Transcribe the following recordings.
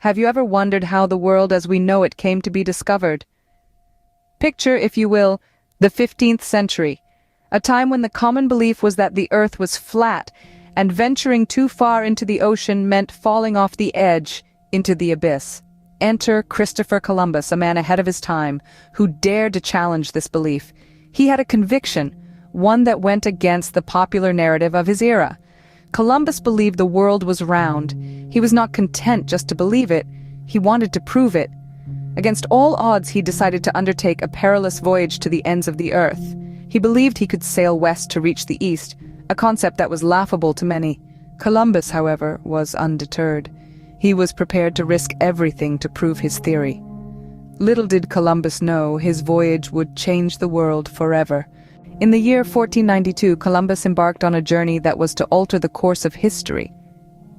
Have you ever wondered how the world as we know it came to be discovered? Picture, if you will, the 15th century, a time when the common belief was that the earth was flat, and venturing too far into the ocean meant falling off the edge into the abyss. Enter Christopher Columbus, a man ahead of his time, who dared to challenge this belief. He had a conviction, one that went against the popular narrative of his era. Columbus believed the world was round. He was not content just to believe it, he wanted to prove it. Against all odds, he decided to undertake a perilous voyage to the ends of the earth. He believed he could sail west to reach the east, a concept that was laughable to many. Columbus, however, was undeterred. He was prepared to risk everything to prove his theory. Little did Columbus know his voyage would change the world forever. In the year 1492, Columbus embarked on a journey that was to alter the course of history.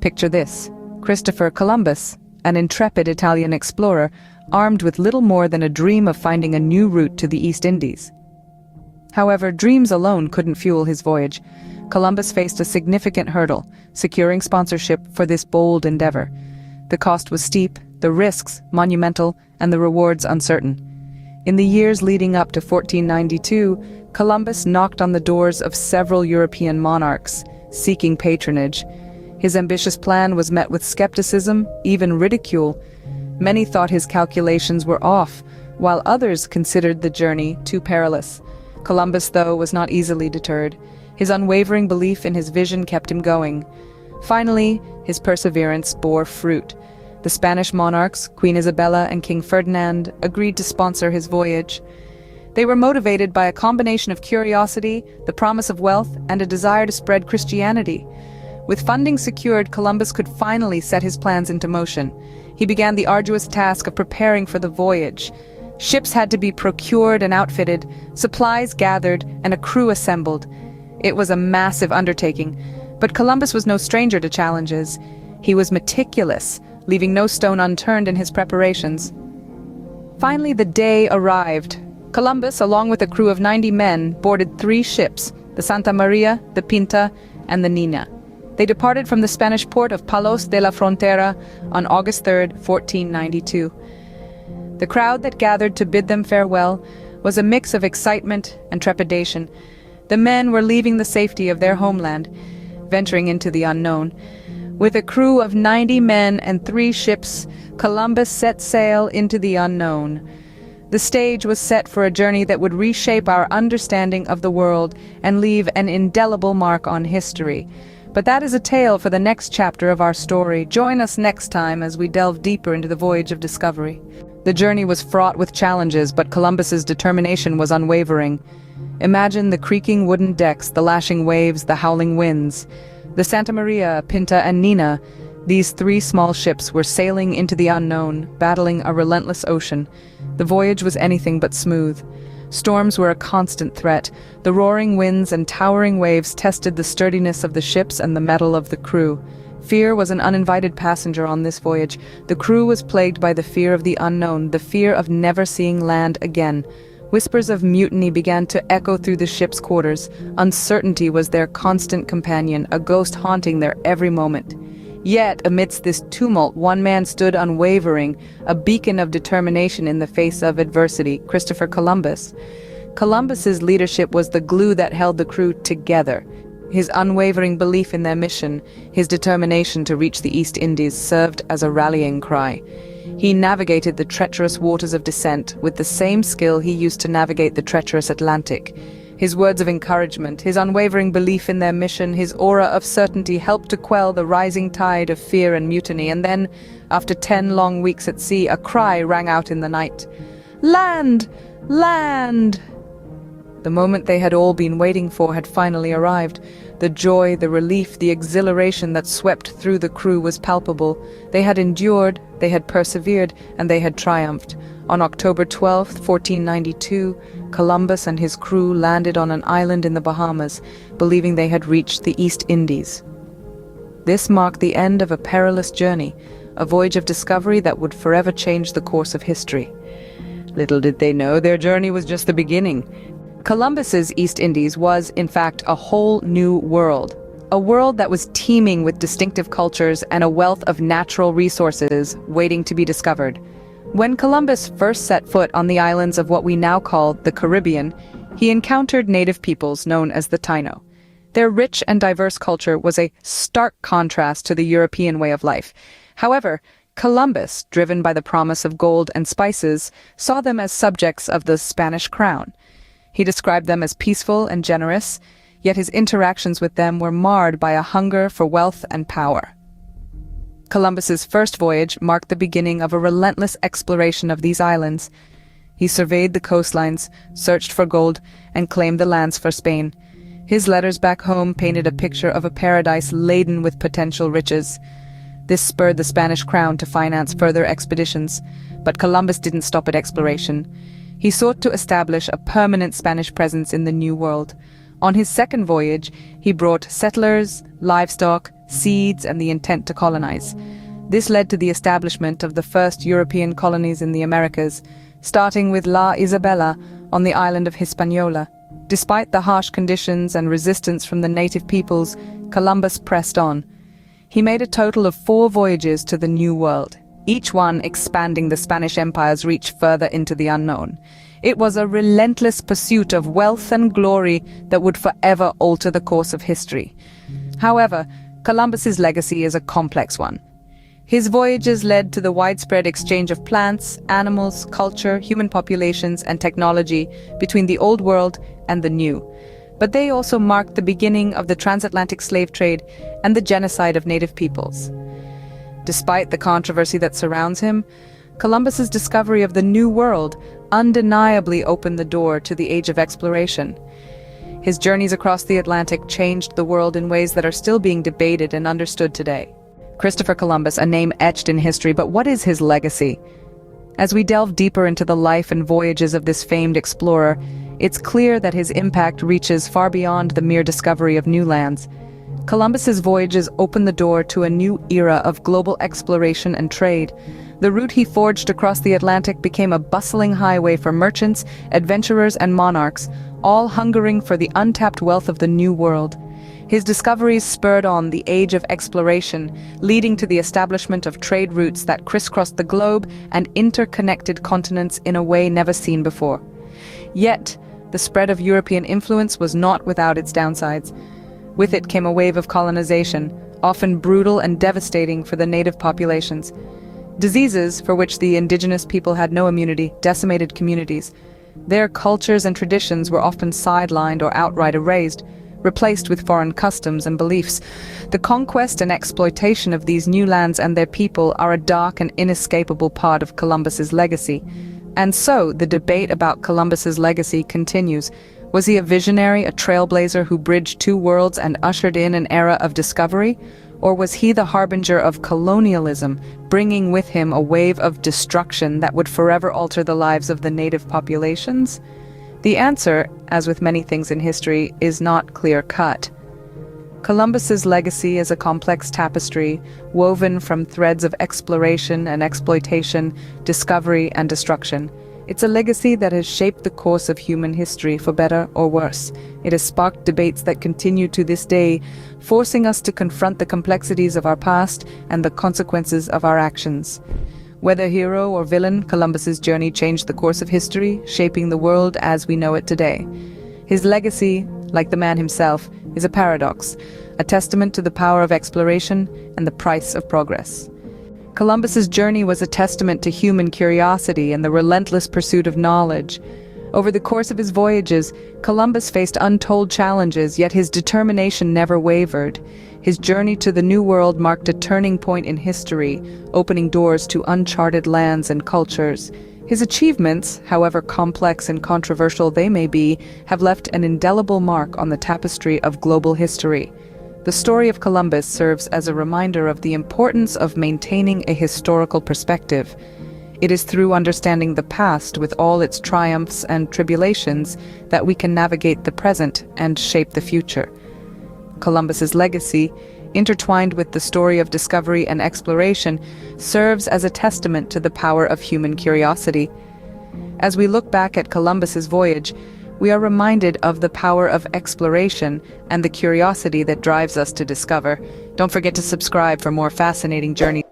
Picture this: Christopher Columbus, an intrepid Italian explorer, armed with little more than a dream of finding a new route to the East Indies. However, dreams alone couldn't fuel his voyage. Columbus faced a significant hurdle, securing sponsorship for this bold endeavor. The cost was steep, the risks monumental, and the rewards uncertain. In the years leading up to 1492, Columbus knocked on the doors of several European monarchs, seeking patronage. His ambitious plan was met with skepticism, even ridicule. Many thought his calculations were off, while others considered the journey too perilous. Columbus, though, was not easily deterred. His unwavering belief in his vision kept him going. Finally, his perseverance bore fruit. The Spanish monarchs, Queen Isabella and King Ferdinand, agreed to sponsor his voyage. They were motivated by a combination of curiosity, the promise of wealth, and a desire to spread Christianity. With funding secured, Columbus could finally set his plans into motion. He began the arduous task of preparing for the voyage. Ships had to be procured and outfitted, supplies gathered, and a crew assembled. It was a massive undertaking, but Columbus was no stranger to challenges. He was meticulous, leaving no stone unturned in his preparations. Finally, the day arrived. Columbus, along with a crew of 90 men, boarded 3 ships, the Santa Maria, the Pinta, and the Nina. They departed from the Spanish port of Palos de la Frontera on August 3, 1492. The crowd that gathered to bid them farewell was a mix of excitement and trepidation. The men were leaving the safety of their homeland, venturing into the unknown. With a crew of 90 men and 3 ships, Columbus set sail into the unknown. The stage was set for a journey that would reshape our understanding of the world and leave an indelible mark on history. But that is a tale for the next chapter of our story. Join us next time as we delve deeper into the voyage of discovery. The journey was fraught with challenges, but Columbus's determination was unwavering. Imagine the creaking wooden decks, the lashing waves, the howling winds. The Santa Maria, Pinta, and Nina, these 3 small ships were sailing into the unknown, battling a relentless ocean. The voyage was anything but smooth. Storms were a constant threat. The roaring winds and towering waves tested the sturdiness of the ships and the mettle of the crew. Fear was an uninvited passenger on this voyage. The crew was plagued by the fear of the unknown, the fear of never seeing land again. Whispers of mutiny began to echo through the ship's quarters. Uncertainty was their constant companion, a ghost haunting their every moment. Yet, amidst this tumult, one man stood unwavering, a beacon of determination in the face of adversity: Christopher Columbus. Columbus's leadership was the glue that held the crew together. His unwavering belief in their mission, his determination to reach the East Indies, served as a rallying cry. He navigated the treacherous waters of descent with the same skill he used to navigate the treacherous Atlantic. His words of encouragement, his unwavering belief in their mission, his aura of certainty helped to quell the rising tide of fear and mutiny. And then, after 10 long weeks at sea, a cry rang out in the night. "Land! Land!" The moment they had all been waiting for had finally arrived. The joy, the relief, the exhilaration that swept through the crew was palpable. They had endured, they had persevered, and they had triumphed. On October 12, 1492, Columbus and his crew landed on an island in the Bahamas, believing they had reached the East Indies. This marked the end of a perilous journey, a voyage of discovery that would forever change the course of history. Little did they know their journey was just the beginning. Columbus's East Indies was, in fact, a whole new world. a world that was teeming with distinctive cultures and a wealth of natural resources waiting to be discovered. When Columbus first set foot on the islands of what we now call the Caribbean, he encountered native peoples known as the Taino. Their rich and diverse culture was a stark contrast to the European way of life. However, Columbus, driven by the promise of gold and spices, saw them as subjects of the Spanish crown. He described them as peaceful and generous, yet his interactions with them were marred by a hunger for wealth and power. Columbus's first voyage marked the beginning of a relentless exploration of these islands. He surveyed the coastlines, searched for gold, and claimed the lands for Spain. His letters back home painted a picture of a paradise laden with potential riches. This spurred the Spanish crown to finance further expeditions, but Columbus didn't stop at exploration. He sought to establish a permanent Spanish presence in the New World. On his second voyage, he brought settlers, livestock, seeds, and the intent to colonize. This led to the establishment of the first European colonies in the Americas, starting with La Isabela on the island of Hispaniola. Despite the harsh conditions and resistance from the native peoples, Columbus pressed on. He made a total of 4 voyages to the New World, each one expanding the Spanish Empire's reach further into the unknown. It was a relentless pursuit of wealth and glory that would forever alter the course of history. However, Columbus's legacy is a complex one. His voyages led to the widespread exchange of plants, animals, culture, human populations, and technology between the Old World and the New. But they also marked the beginning of the transatlantic slave trade and the genocide of native peoples. Despite the controversy that surrounds him, Columbus's discovery of the New World undeniably opened the door to the age of exploration. His journeys across the Atlantic changed the world in ways that are still being debated and understood today. Christopher Columbus, a name etched in history, but what is his legacy? As we delve deeper into the life and voyages of this famed explorer, it's clear that his impact reaches far beyond the mere discovery of new lands. Columbus's voyages opened the door to a new era of global exploration and trade. The route he forged across the Atlantic became a bustling highway for merchants, adventurers, and monarchs, all hungering for the untapped wealth of the New World. His discoveries spurred on the age of exploration, leading to the establishment of trade routes that crisscrossed the globe and interconnected continents in a way never seen before. Yet, the spread of European influence was not without its downsides. With it came a wave of colonization, often brutal and devastating for the native populations. Diseases, for which the indigenous people had no immunity, decimated communities. Their cultures and traditions were often sidelined or outright erased, replaced with foreign customs and beliefs. The conquest and exploitation of these new lands and their people are a dark and inescapable part of Columbus's legacy. And so, the debate about Columbus's legacy continues. Was he a visionary, a trailblazer who bridged 2 worlds and ushered in an era of discovery? Or was he the harbinger of colonialism, bringing with him a wave of destruction that would forever alter the lives of the native populations? The answer, as with many things in history, is not clear-cut. Columbus's legacy is a complex tapestry woven from threads of exploration and exploitation, discovery and destruction. It's a legacy that has shaped the course of human history for better or worse. It has sparked debates that continue to this day, forcing us to confront the complexities of our past and the consequences of our actions. Whether hero or villain, Columbus's journey changed the course of history, shaping the world as we know it today. His legacy, like the man himself, is a paradox, a testament to the power of exploration and the price of progress. Columbus's journey was a testament to human curiosity and the relentless pursuit of knowledge. Over the course of his voyages, Columbus faced untold challenges, yet his determination never wavered. His journey to the New World marked a turning point in history, opening doors to uncharted lands and cultures. His achievements, however complex and controversial they may be, have left an indelible mark on the tapestry of global history. The story of Columbus serves as a reminder of the importance of maintaining a historical perspective. It is through understanding the past with all its triumphs and tribulations that we can navigate the present and shape the future. Columbus's legacy, intertwined with the story of discovery and exploration, serves as a testament to the power of human curiosity. As we look back at Columbus's voyage, we are reminded of the power of exploration and the curiosity that drives us to discover. Don't forget to subscribe for more fascinating journeys.